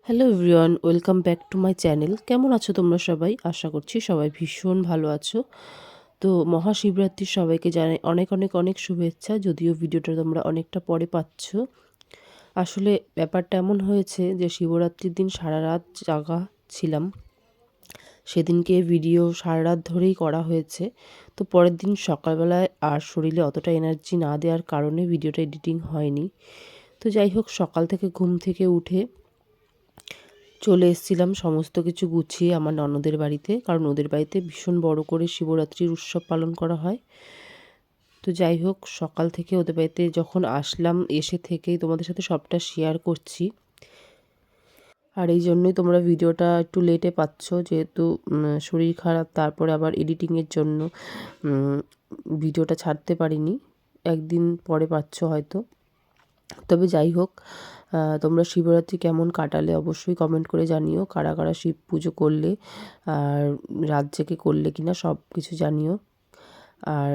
Hello everyone, welcome back to my channel. কেমন আছো তোমরা সবাই? আশা করছি সবাই ভীষণ ভালো আছো। তো মহাশিবরাত্রির সবাইকে জানাই অনেক অনেক অনেক শুভেচ্ছা। যদিও ভিডিওটা তোমরা অনেকটা পরে পাচ্ছ। আসলে ব্যাপারটা এমন হয়েছে যে শিবরাত্রির দিন সারা রাত জাগা ছিলাম। সেদিনকে ভিডিও সারা রাত ধরেই করা হয়েছে। তো পরের দিন সকালবেলায় আর শরীরে অতটা এনার্জি না দেওয়ার কারণে ভিডিওটা এডিটিং হয়নি। তো যাই হোক, সকাল থেকে ঘুম থেকে উঠে চলে এসেছিলাম সমস্ত কিছু গুছিয়ে আমার ননদের বাড়িতে, কারণ ওদের বাড়িতে ভীষণ বড় করে শিবরাত্রির উৎসব পালন করা হয়। তো যাই হোক, সকাল থেকে ওদের বাড়িতে যখন আসলাম, এসে থেকেই তোমাদের সাথে সবটা শেয়ার করছি। আর এই জন্যই তোমরা ভিডিওটা একটু লেটে পাচ্ছ, যেহেতু শরীর খারাপ, তারপরে আবার এডিটিংয়ের জন্য ভিডিওটা ছাড়তে পারিনি। একদিন পরে পাচ্ছ হয়তো। তবে যাই হোক, তোমরা শিবরাত্রি কেমন কাটালে অবশ্যই কমেন্ট করে জানিও। কারা কারা শিব পুজো করলে আর রাত জেগে করলে কিনা সব কিছু জানিও। আর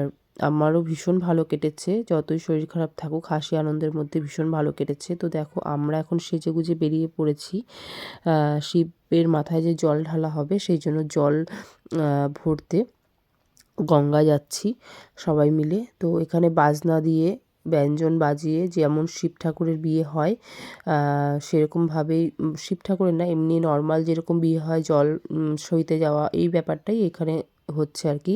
আমারও ভীষণ ভালো কেটেছে, যতই শরীর খারাপ থাকুক হাসি আনন্দের মধ্যে ভীষণ ভালো কেটেছে। তো দেখো, আমরা এখন সেজেগুজে বেরিয়ে পড়েছি শিবের মাথায় যে জল ঢালা হবে সেই জন্য জল ভরতে গঙ্গা যাচ্ছি সবাই মিলে। তো এখানে বাজনা দিয়ে, ব্যঞ্জন বাজিয়ে, যেমন শিব ঠাকুরের বিয়ে হয় সেরকমভাবেই, শিব ঠাকুরের না, এমনি নর্মাল যেরকম বিয়ে হয় জল সইতে যাওয়া, এই ব্যাপারটাই এখানে হচ্ছে আর কি।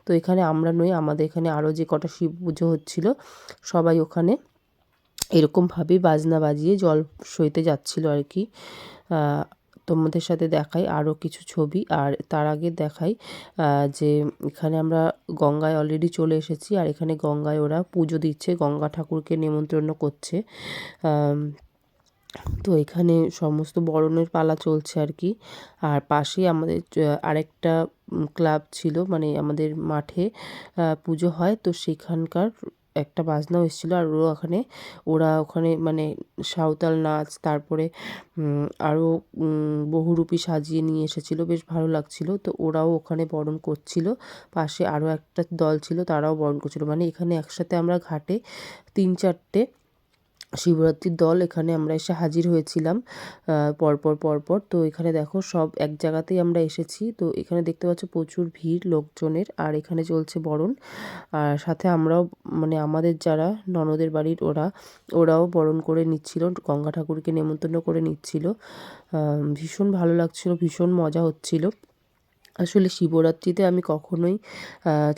তো এখানে আমরা নই, আমাদের এখানে আরও যে কটা শিব পুজো হচ্ছিল সবাই ওখানে এরকমভাবেই বাজনা বাজিয়ে জল সইতে যাচ্ছিল আর কি। তোমাদের সাথে দেখাই আরও কিছু ছবি। আর তার আগে দেখাই যে এখানে আমরা গঙ্গায় অলরেডি চলে এসেছি, আর এখানে গঙ্গায় ওরা পুজো দিচ্ছে, গঙ্গা ঠাকুরকে নেমন্তন্ন করছে। তো এখানে সমস্ত বরণের পালা চলছে আর কি। আর পাশেই আমাদের আরেকটা ক্লাব ছিল, মানে আমাদের মাঠে পুজো হয়, তো সেখানকার একটা বাজনাও এসেছিলো। আর ওরা ওখানে মানে সাঁওতাল নাচ, তারপরে আরও বহুরূপী সাজিয়ে নিয়ে এসেছিলো, বেশ ভালো লাগছিলো। তো ওরাও ওখানে বরণ করছিল, পাশে আরও একটা দল ছিল, তারাও বরণ করছিল। মানে এখানে একসাথে আমরা ঘাটে 3-4টে শিবরাত্রির দল এখানে আমরা এসে হাজির হয়েছিলাম পরপর। তো এখানে দেখো সব এক জায়গাতেই আমরা এসেছি। তো এখানে দেখতে পাচ্ছ প্রচুর ভিড় লোকজনের, আর এখানে চলছে বরণ। আর সাথে আমরাও, মানে আমাদের যারা ননদের বাড়ির ওরাও বরণ করে নিচ্ছিল, গঙ্গা ঠাকুরকে নেমন্তন্ন করে নিচ্ছিল। ভীষণ ভালো লাগছিল, ভীষণ মজা হচ্ছিল। আসলে শিবরাত্রিতে আমি কখনোই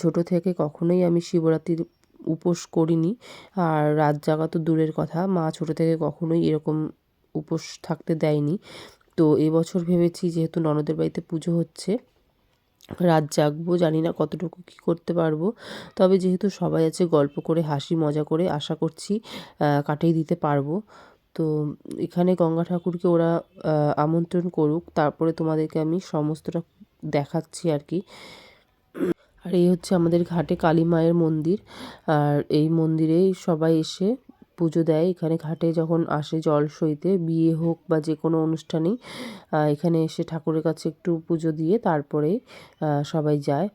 ছোট থেকে কখনোই আমি শিবরাত্রির উপোস করিনি। আর রাত জাগা তো দূরের কথা, মা ছোট থেকে কখনোই এরকম উপোস থাকতে দেয়নি। তো এবছর ভেবেছি, যেহেতু ননদের বাড়িতে পুজো হচ্ছে, রাত জাগবো। জানি না কতটুকু কী করতে পারবো, তবে যেহেতু সবাই আছে, গল্প করে হাসি মজা করে আশা করছি কাটিয়ে দিতে পারবো। তো এখানে গঙ্গা ঠাকুরকে ওরা আমন্ত্রণ করুক, তারপরে তোমাদেরকে আমি সমস্তটা দেখাচ্ছি আর কি। আর এই হচ্ছে আমাদের ঘাটে কালী মায়ের মন্দির। আর এই মন্দিরেই সবাই এসে পুজো দেয়। এখানে ঘাটে যখন আসে জল সইতে, বিয়ে হোক বা যে কোনো অনুষ্ঠানেই এখানে এসে ঠাকুরের কাছে একটু পুজো দিয়ে তারপরে সবাই যায়।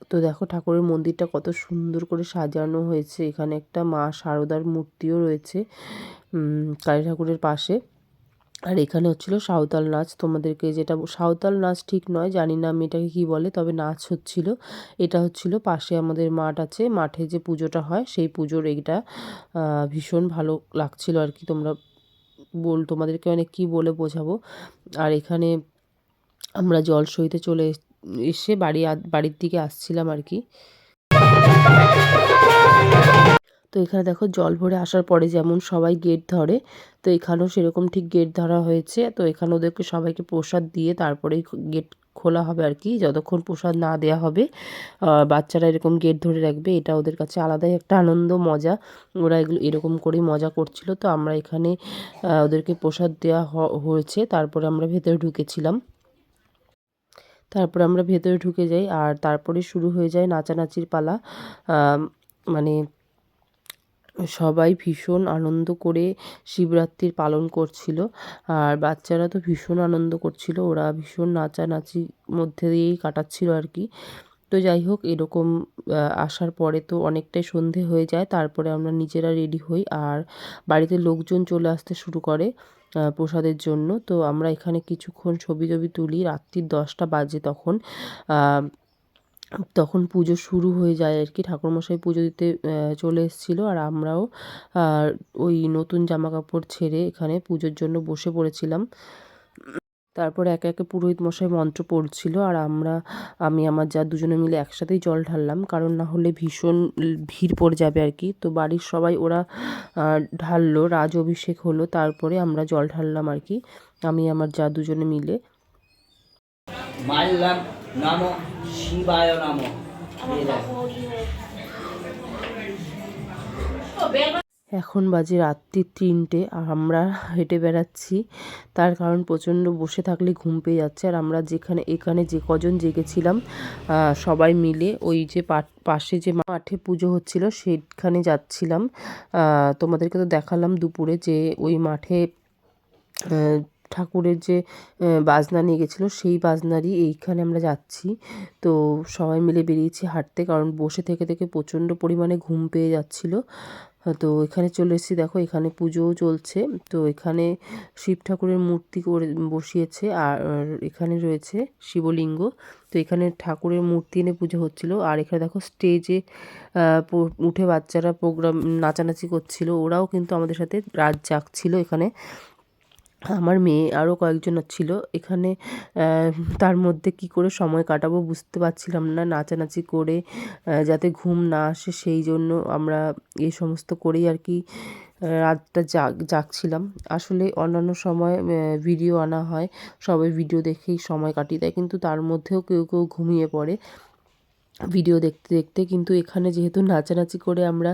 তো দেখো ঠাকুরের মন্দিরটা কত সুন্দর করে সাজানো হয়েছে। এখানে একটা মা শারদার মূর্তিও রয়েছে কালী ঠাকুরের পাশে। আর এখানে হচ্ছিল সাঁওতাল নাচ। তোমাদেরকে যেটা সাঁওতাল নাচ ঠিক নয়, জানি না আমি এটাকে কী বলে, তবে নাচ হচ্ছিল। এটা হচ্ছিল পাশে আমাদের মাঠ আছে, মাঠে যে পুজোটা হয় সেই পুজোর এইটা। ভীষণ ভালো লাগছিল আর কি। তোমাদেরকে অনেক কী বলে বোঝাবো। আর এখানে আমরা জল সইতে চলে এসে বাড়ির দিকে আসছিলাম আর কি। তো এখানে দেখো জল ভরে আসার পরে যেমন সবাই গেট ধরে, তো এখানেও সেরকম ঠিক গেট ধরা হয়েছে। তো এখানে ওদেরকে সবাইকে প্রসাদ দিয়ে তারপরেই গেট খোলা হবে আর কি। যতক্ষণ প্রসাদ না দেওয়া হবে বাচ্চারা এরকম গেট ধরে রাখবে, এটা ওদের কাছে আলাদাই একটা আনন্দ, মজা। ওরা এরকম করেই মজা করছিল। তো আমরা এখানে ওদেরকে প্রসাদ দেওয়া হয়েছে, তারপরে আমরা ভেতরে ঢুকেছিলাম। তারপরে আমরা ভেতরে ঢুকে যাই, আর তারপরে শুরু হয়ে যায় নাচানাচির পালা। মানে সবাই ভীষণ আনন্দ করে শিবরাত্রির পালন করছিল, আর বাচ্চারা তো ভীষণ আনন্দ করছিল। ওরা ভীষণ নাচানাচির মধ্যে দিয়েই কাটাচ্ছিল আর কি। তো যাই হোক, এরকম আসার পরে তো অনেকটাই সন্ধে হয়ে যায়। তারপরে আমরা নিজেরা রেডি হই, আর বাড়িতে লোকজন চলে আসতে শুরু করে। প্রসাদের জন্য। তো আমরা এখানে কিছুক্ষণ ছবি টবি তুলি। রাত্রির 10টা বাজে তখন। তখন পুজো শুরু হয়ে যায় আর কি। ঠাকুরমশাই পুজো দিতে চলে এসেছিলো, আর আমরাও ওই নতুন জামা কাপড় ছেড়ে এখানে পুজোর জন্য বসে পড়েছিলাম। তারপরে একে একে পুরোহিত মশাই মন্ত্র পড়ছিল, আর আমি আমার যা দুজনে মিলে একসাথেই জল ঢাললাম, কারণ না হলে ভীষণ ভিড় পড়ে যাবে আর কি। তো বাড়ির সবাই ওরা ঢাললো, রাজ অভিষেক হলো, তারপরে আমরা জল ঢাললাম আর কি, আমি আমার যা দুজনে মিলে। মারলাম নমো শিবায় নমো। এখন বাজে রাত্রি 3টে, আর আমরা হেঁটে বেড়াচ্ছি। তার কারণ প্রচণ্ড বসে থাকলে ঘুম পেয়ে যাচ্ছে। আর আমরা এখানে যে কজন জেগেছিলাম সবাই মিলে ওই যে পাশে যে মাঠে পুজো হচ্ছিল সেখানে যাচ্ছিলাম। তোমাদেরকে তো দেখালাম দুপুরে যে ওই মাঠে ঠাকুরের যে বাজনা নিয়ে গেছিলো সেই বাজনারই এইখানে আমরা যাচ্ছি। তো সবাই মিলে বেরিয়েছি হাঁটতে, কারণ বসে থেকে থেকে প্রচণ্ড পরিমাণে ঘুম পেয়ে যাচ্ছিলো। তো এখানে চলে এসেছি, দেখো এখানে পুজোও চলছে। তো এখানে শিব ঠাকুরের মূর্তি করে বসিয়েছে, আর এখানে রয়েছে শিবলিঙ্গ। তো এখানে ঠাকুরের মূর্তি এনে পুজো হচ্ছিল। আর এখানে দেখো স্টেজে উঠে বাচ্চারা প্রোগ্রাম নাচানাচি করছিল, ওরাও কিন্তু আমাদের সাথে রাত জাগছিল এখানে। আমার মেয়ে আরও কয়েকজন ছিল এখানে। তার মধ্যে কি করে সময় কাটাবো বুঝতে পারছিলাম না, নাচানাচি করে যাতে ঘুম না আসে সেই জন্য আমরা এই সমস্ত করেই আর কি রাতটা জাগছিলাম। আসলে অন্যান্য সময় ভিডিও আনা হয়, সবাই ভিডিও দেখেই সময় কাটিয়ে দেয়, কিন্তু তার মধ্যেও কেউ কেউ ঘুমিয়ে পড়ে ভিডিও দেখতে দেখতে। কিন্তু এখানে যেহেতু নাচানাচি করে আমরা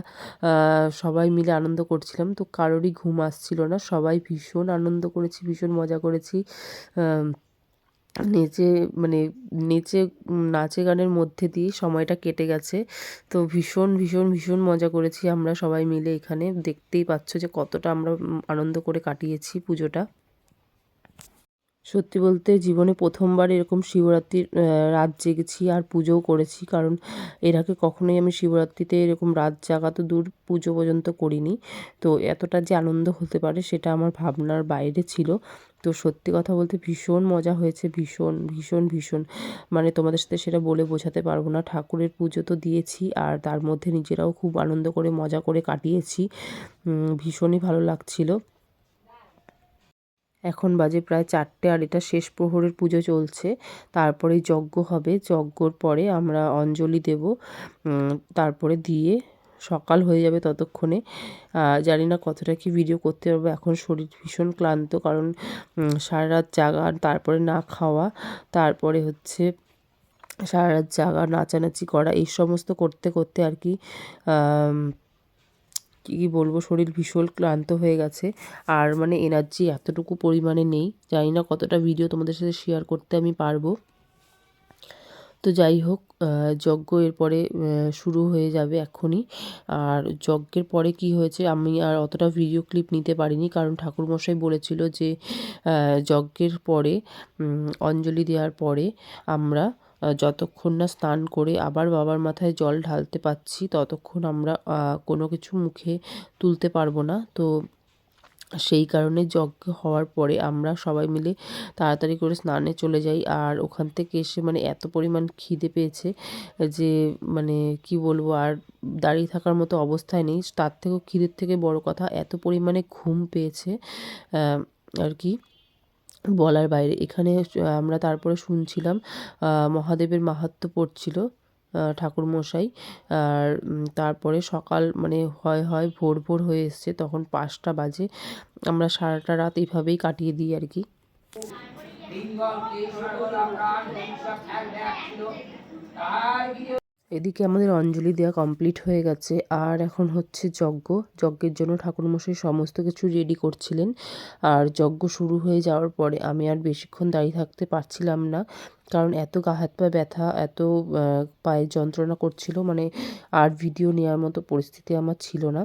সবাই মিলে আনন্দ করছিলাম, তো কারোরই ঘুম আসছিল না, সবাই ভীষণ আনন্দ করেছি, ভীষণ মজা করেছি। নেচে মানে নাচে গানের মধ্যে দিয়ে সময়টা কেটে গেছে। তো ভীষণ ভীষণ ভীষণ মজা করেছি আমরা সবাই মিলে এখানে। দেখতেই পাচ্ছ যে কতটা আমরা আনন্দ করে কাটিয়েছি পুজোটা। সত্যি বলতে জীবনে প্রথমবার এরকম শিবরাত্রির রাত জেগেছি আর পুজোও করেছি, কারণ এর আগে কখনোই আমি শিবরাত্রিতে এরকম রাত জাগা তো দূর, পুজো পর্যন্ত করিনি। তো এতটা যে আনন্দ হতে পারে সেটা আমার ভাবনার বাইরে ছিল। তো সত্যি কথা বলতে ভীষণ মজা হয়েছে, ভীষণ ভীষণ ভীষণ, মানে তোমাদের সাথে সেটা বলে বোঝাতে পারবো না। ঠাকুরের পুজো তো দিয়েছি, আর তার মধ্যে নিজেরাও খুব আনন্দ করে মজা করে কাটিয়েছি। ভীষণই ভালো লাগছিল। এখন বাজে প্রায় 4টে, আর এটা শেষ প্রহরের পুজো চলছে। তারপরেই যজ্ঞ হবে, যজ্ঞর পরে আমরা অঞ্জলি দেব, তারপরে দিয়ে সকাল হয়ে যাবে ততক্ষণে। জানি না কতটা কি ভিডিও করতে পারবো, এখন শরীর ভীষণ ক্লান্ত, কারণ সারা রাত জাগা, তারপরে না খাওয়া, তারপরে হচ্ছে সারা রাত জাগা, নাচানাচি করা, এই সমস্ত করতে করতে আর কি কী বলবো, শরীর ভীষণ ক্লান্ত হয়ে গেছে। আর মানে এনার্জি এতটুকু পরিমাণে নেই, জানি না কতটা ভিডিও তোমাদের সাথে শেয়ার করতে আমি পারবো। তো যাই হোক, যজ্ঞ এরপরে শুরু হয়ে যাবে এখনই। আর যজ্ঞের পরে কি হয়েছে আমি আর অতটা ভিডিও ক্লিপ নিতে পারিনি, কারণ ঠাকুরমশাই বলেছিল যে যজ্ঞের পরে অঞ্জলি দেওয়ার পরে আমরা যতক্ষণ না স্নান করে আবার বাবার মাথায় জল ঢালতে পারছি ততক্ষণ আমরা কোনো কিছু মুখে তুলতে পারবো না। তো সেই কারণে যজ্ঞ হওয়ার পরে আমরা সবাই মিলে তাড়াতাড়ি করে স্নানে চলে যাই। আর ওখান থেকে এসে মানে এত পরিমাণ খিদে পেয়েছে যে মানে কি বলবো, আর দাঁড়িয়ে থাকার মতো অবস্থায় নেই। তার থেকেও খিদের থেকে বড় কথা এত পরিমাণে ঘুম পেয়েছে আর কি বলার বাইরে। এখানে আমরা তারপরে শুনছিলাম মহাদেবের মাহাত্ম্য পড়ছিল ঠাকুরমশাই। আর তারপরে সকাল মানে হয় ভোর ভোর হয়ে এসছে, তখন 5টা বাজে। আমরা সারাটা রাত এইভাবেই কাটিয়ে দিই আর কি। এদিকে আমাদের অঞ্জলি দেওয়া কমপ্লিট হয়ে গেছে, আর এখন হচ্ছে যজ্ঞ। যজ্ঞের জন্য ঠাকুরমশাই সমস্ত কিছু রেডি করছিলেন। আর যজ্ঞ শুরু হয়ে যাওয়ার পরে আমি আর বেশিক্ষণ দাঁড়িয়ে থাকতে পারছিলাম না, কারণ এত গা হাত পা ব্যথা, এত পায়ে যন্ত্রণা করছিল, মানে আর ভিডিও নেওয়ার মতো পরিস্থিতি আমার ছিল না।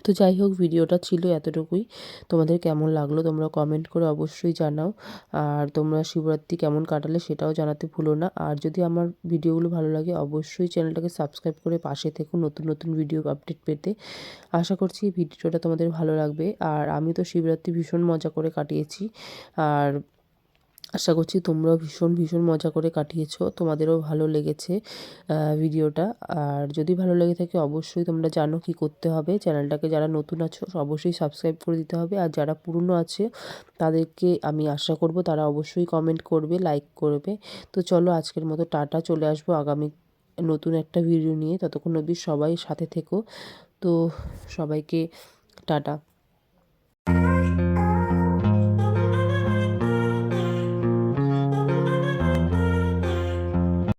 তো যাই হোক, ভিডিওটা ছিল এতটুকুই। তোমাদের কেমন লাগলো তোমরা কমেন্ট করে অবশ্যই জানাও। আর তোমরা শিবরাত্রি কেমন কাটালে সেটাও জানাতে ভুলো না। আর যদি আমার ভিডিওগুলো ভালো লাগে অবশ্যই চ্যানেলটাকে সাবস্ক্রাইব করে পাশে থেকো নতুন নতুন ভিডিও আপডেট পেতে। আশা করছি এই ভিডিওটা তোমাদের ভালো লাগবে। আর আমি তো শিবরাত্রি ভীষণ মজা করে কাটিয়েছি। আর আশা করছি তোমরাও ভীষণ ভীষণ মজা করে কাটিয়েছো, তোমাদেরও ভালো লেগেছে ভিডিওটা। আর যদি ভালো লেগে থাকে অবশ্যই তোমরা জানো কি করতে হবে। চ্যানেলটাকে যারা নতুন আছো অবশ্যই সাবস্ক্রাইব করে দিতে হবে। আর যারা পুরনো আছে তাদেরকে আমি আশা করব তারা অবশ্যই কমেন্ট করবে, লাইক করবে। তো চলো আজকের মতো টাটা, চলে আসবো আগামী নতুন একটা ভিডিও নিয়ে। ততক্ষণ অবধি সবাই সাথে থেকো। তো সবাইকে টাটা।